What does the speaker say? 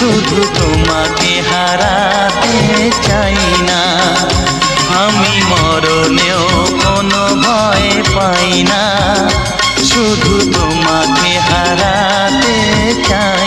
শুধু তোমাকে হারাতে চাই না। আমি মরণেও কোনো ভয় পাই না, শুধু তোমাকে হারাতে চাই।